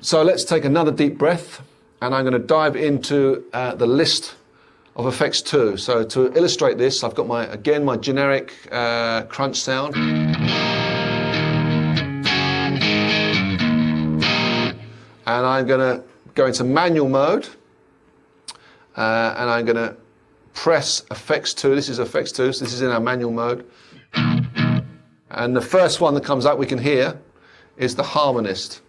So let's take another deep breath, and I'm going to dive into the list of effects too. So to illustrate this, I've got my generic crunch sound. And I'm going to go into manual mode, and I'm going to press effects 2. This is effects 2, so this is in our manual mode. And the first one that comes up we can hear is the harmonist.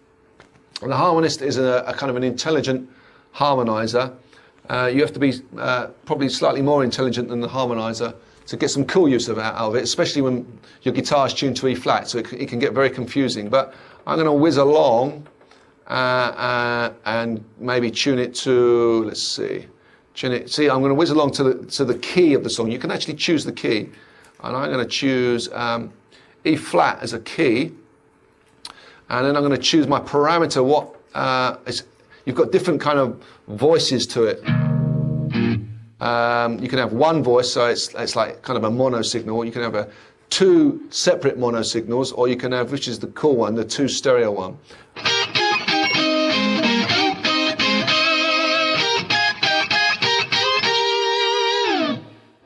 And the harmonist is a kind of an intelligent harmonizer. You have to be probably slightly more intelligent than the harmonizer to get some cool use out of it, especially when your guitar is tuned to E flat, so it can get very confusing. But I'm going to whiz along and maybe tune it to, let's see, See, I'm going to whiz along to the key of the song. You can actually choose the key, and I'm going to choose E flat as a key. And then I'm going to choose my parameter. You've got different kind of voices to it. You can have one voice, so it's like kind of a mono signal. You can have two separate mono signals, or you can have, which is the cool one, the 2 stereo one.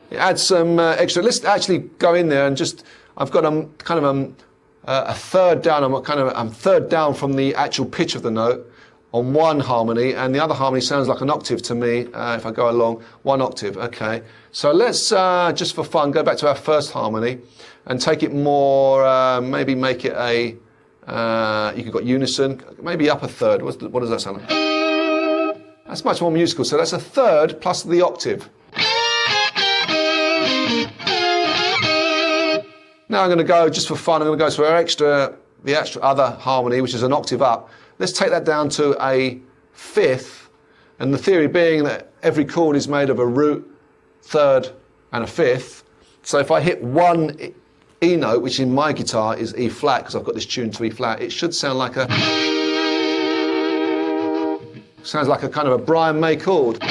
It adds some extra. Let's actually go in there and I've got kind of a third down. I'm third down from the actual pitch of the note on one harmony, and the other harmony sounds like an octave to me. If I go along 1 octave, okay. So let's just for fun go back to our first harmony and take it more. Maybe make it a. You've got unison, maybe up a third. What does that sound like? That's much more musical. So that's a third plus the octave. Now I'm going to go, just for fun, I'm going to go to the extra other harmony, which is an octave up. Let's take that down to a 5th, and the theory being that every chord is made of a root, third, and a 5th. So if I hit one E note, which in my guitar is E flat, because I've got this tuned to E flat, it should sound like a kind of a Brian May chord.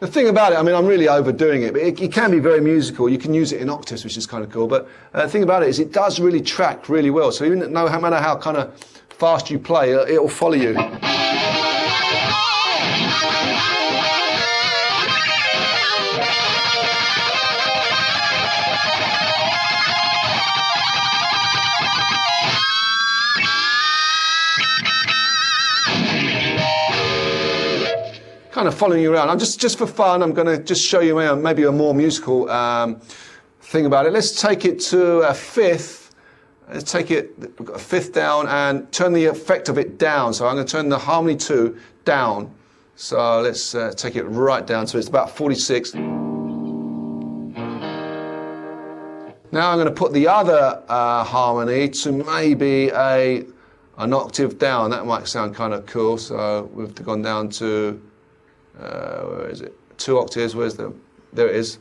The thing about it, I mean, I'm really overdoing it, but it can be very musical. You can use it in octaves, which is kind of cool. But the thing about it is it does really track really well. So even no matter how kind of fast you play, it'll follow you. Kind of following you around. I'm just for fun, I'm going to just show you maybe a more musical thing about it. Let's take it to a 5th. Let's take it, we've got a 5th down and turn the effect of it down. So I'm going to turn the harmony 2 down. So let's take it right down to it's about 46. Now I'm going to put the other harmony to maybe an octave down. That might sound kind of cool. So we've gone down to where is it? 2 octaves. There it is.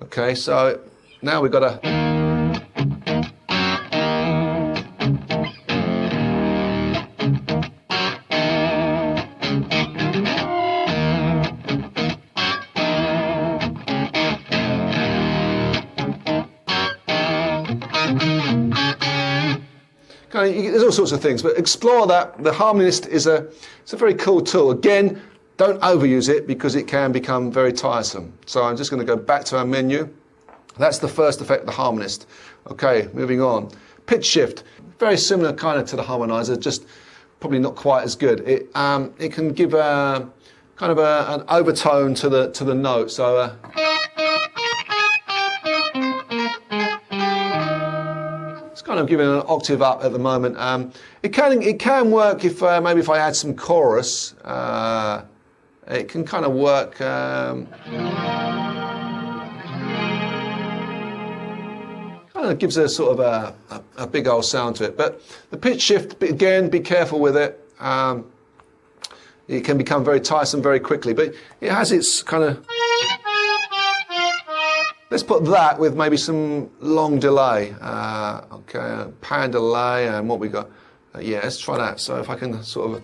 Okay, so now we've got a. There's all sorts of things, but explore that. The harmonist it's a very cool tool. Again, don't overuse it because it can become very tiresome. So I'm just going to go back to our menu. That's the first effect, the harmonist. Okay, moving on. Pitch shift, very similar kind of to the harmonizer, just probably not quite as good. It can give a kind of an overtone to the note. So. Kind of giving an octave up at the moment. It can work if maybe if I add some chorus. It can kind of work. Kind And it gives a sort of a big old sound to it. But the pitch shift, again, be careful with it. It can become very tiresome very quickly, but it has its kind of... Let's put that with maybe some long delay. Okay, pan delay, and what we got? Yeah, let's try that. So if I can sort of...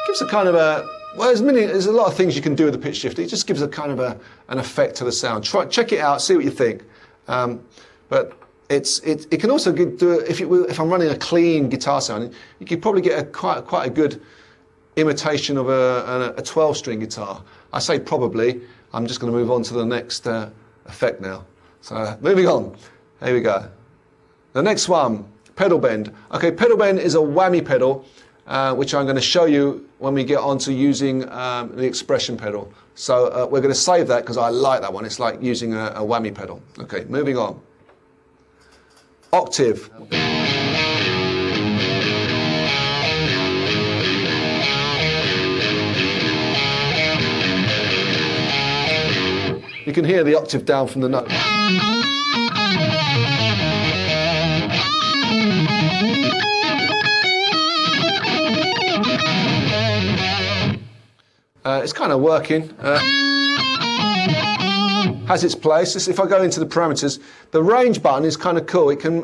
Gives a kind of a... Well, there's a lot of things you can do with the pitch shift. It just gives a kind of an effect to the sound. Check it out, see what you think. But it can also do if I'm running a clean guitar sound, you could probably get quite a good imitation of a 12-string guitar. I say probably. I'm just going to move on to the next effect now. So moving on. Here we go. The next one, pedal bend. Okay, pedal bend is a whammy pedal, which I'm going to show you when we get on to using the expression pedal. So we're going to save that because I like that one. It's like using a whammy pedal. Okay, moving on. Octave. You can hear the octave down from the note. It's kind of working. Has its place. If I go into the parameters, the range button is kind of cool. It can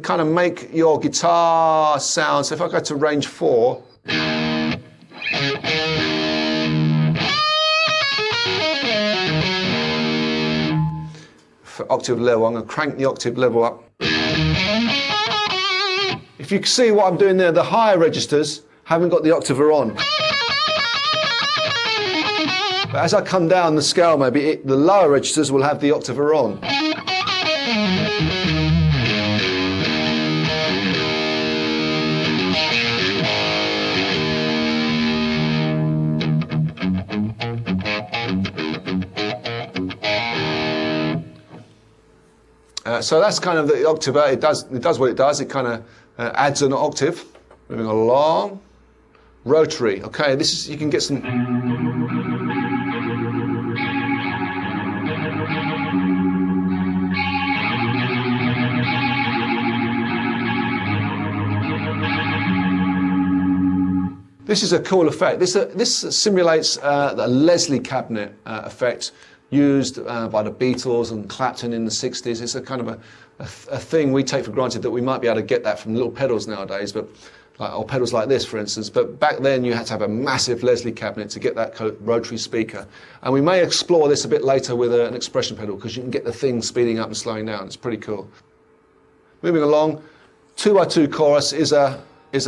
kind of make your guitar sound. So if I go to range 4, for octave level, I'm going to crank the octave level up. If you can see what I'm doing there, the higher registers haven't got the octaver on. But as I come down the scale, maybe the lower registers will have the octaver on. So that's kind of the octaver. It does what it does. It kind of adds an octave. Moving along. Rotary. Okay, this is, you can get some. This is a cool effect. This simulates the Leslie cabinet effect used by the Beatles and Clapton in the 60s. It's a kind of a thing we take for granted that we might be able to get that from little pedals nowadays, but or pedals like this, for instance. But back then you had to have a massive Leslie cabinet to get that rotary speaker. And we may explore this a bit later with an expression pedal because you can get the thing speeding up and slowing down. It's pretty cool. Moving along, 2x2 chorus is a it's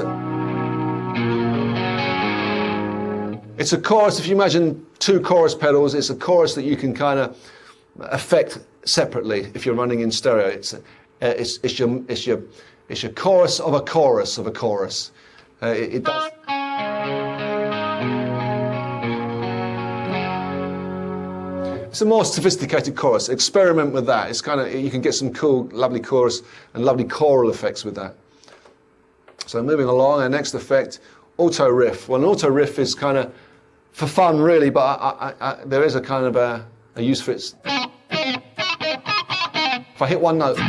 a chorus. If you imagine two chorus pedals, it's a chorus that you can kind of affect separately if you're running in stereo. It's your chorus of a chorus of a chorus. It does. It's a more sophisticated chorus. Experiment with that. It's kind of, you can get some cool, lovely chorus and lovely choral effects with that. So moving along, our next effect, auto riff. Well, an auto riff is kind of for fun, really, but there is a kind of a use for it. If I hit one note.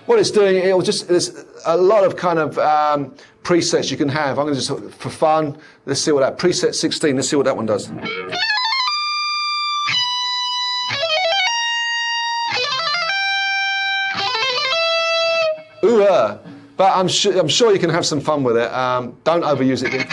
What it's doing, there's a lot of kind of presets you can have. I'm going to just, for fun, let's see what that, preset 16, let's see what that one does. Ooh, but I'm sure you can have some fun with it. Don't overuse it.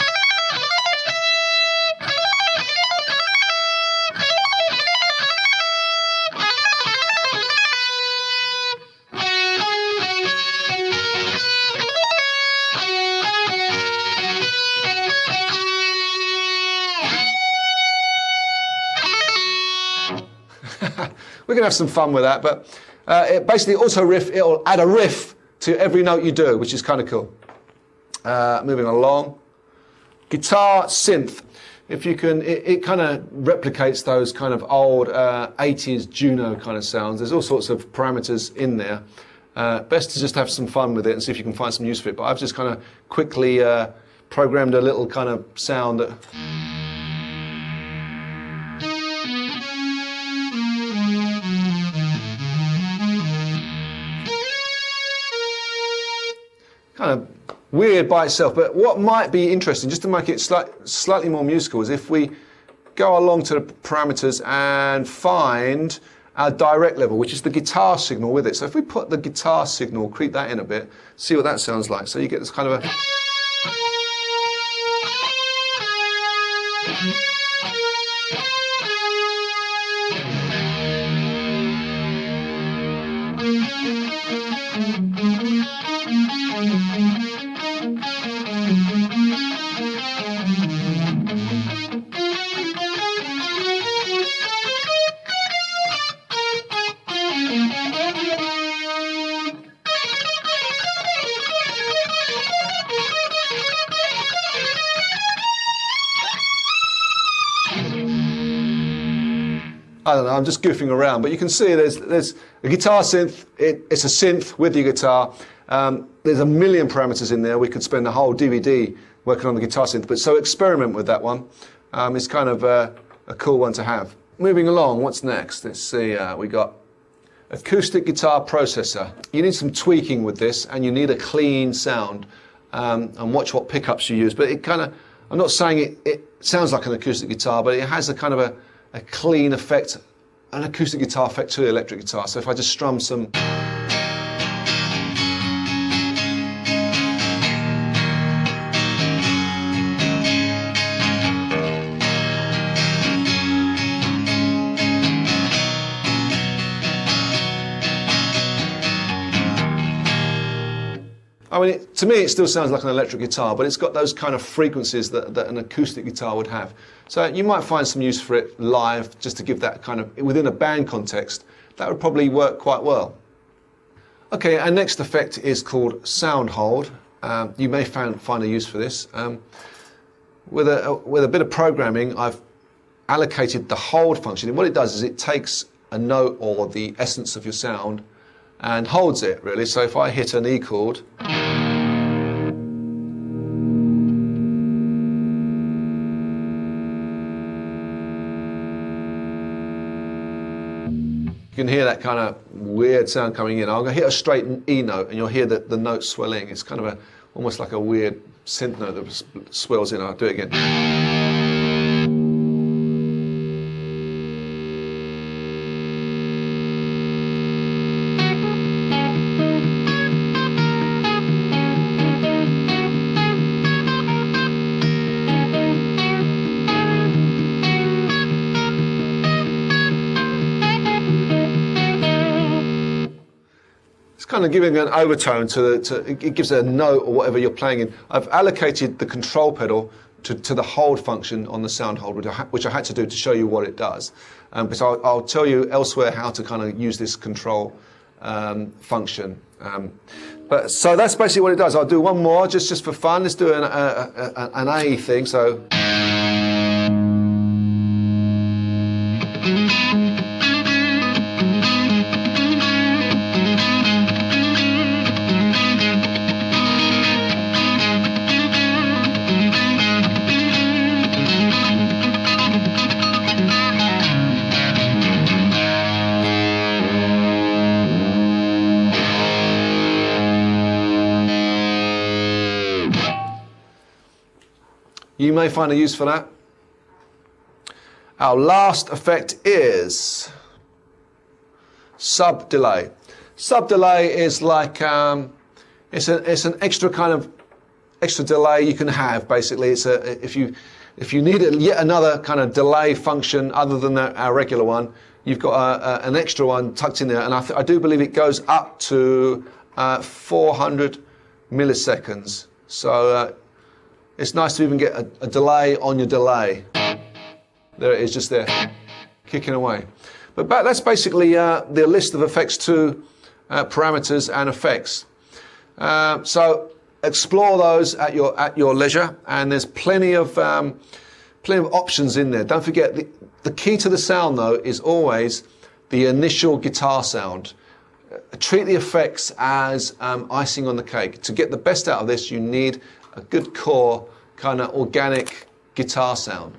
We can have some fun with that, but It basically auto riff, it'll add a riff to every note you do, which is kind of cool. Moving along. Guitar synth. If you can, it kind of replicates those kind of old 80s Juno kind of sounds. There's all sorts of parameters in there. Best to just have some fun with it and see if you can find some use for it. But I've just kind of quickly programmed a little kind of sound that kind of weird by itself. But what might be interesting, just to make it slightly more musical, is if we go along to the parameters and find our direct level, which is the guitar signal with it. So if we put the guitar signal, creep that in a bit, see what that sounds like. So you get this kind of a... I don't know, I'm just goofing around, but you can see there's a guitar synth, it's a synth with your guitar. There's a million parameters in there. We could spend a whole DVD working on the guitar synth, but so experiment with that one. It's kind of a cool one to have. Moving along, what's next? Let's see, we got acoustic guitar processor. You need some tweaking with this, and you need a clean sound, and watch what pickups you use. But it kind of, I'm not saying it sounds like an acoustic guitar, but it has a kind of a clean effect, an acoustic guitar effect to the electric guitar. So if I just strum some... I mean, to me, it still sounds like an electric guitar, but it's got those kind of frequencies that an acoustic guitar would have. So you might find some use for it live, just to give that kind of, within a band context, that would probably work quite well. Okay, our next effect is called sound hold. You may find a use for this. With a bit of programming, I've allocated the hold function. And what it does is it takes a note or the essence of your sound and holds it, really. So if I hit an E chord, you can hear that kind of weird sound coming in. I'm going to hit a straight E note and you'll hear the note swelling. It's kind of almost like a weird synth note that swells in. I'll do it again. Kind of giving an overtone it gives a note or whatever you're playing in. I've allocated the control pedal to the hold function on the sound hold, which I had to do to show you what it does. But I'll tell you elsewhere how to kind of use this control function. But so that's basically what it does. I'll do one more just for fun. Let's do an A thing. So. You may find a use for that. Our last effect is sub delay. Sub delay is like it's an extra kind of extra delay you can have. Basically, it's if you need yet another kind of delay function other than our regular one, you've got an extra one tucked in there, and I do believe it goes up to 400 milliseconds. So. It's nice to even get a delay on your delay. There it is, just there, kicking away. But that's basically the list of Effects 2 parameters and effects. So explore those at your leisure, and there's plenty of options in there. Don't forget, the key to the sound though is always the initial guitar sound. Treat the effects as icing on the cake. To get the best out of this, you need a good core, kind of organic guitar sound.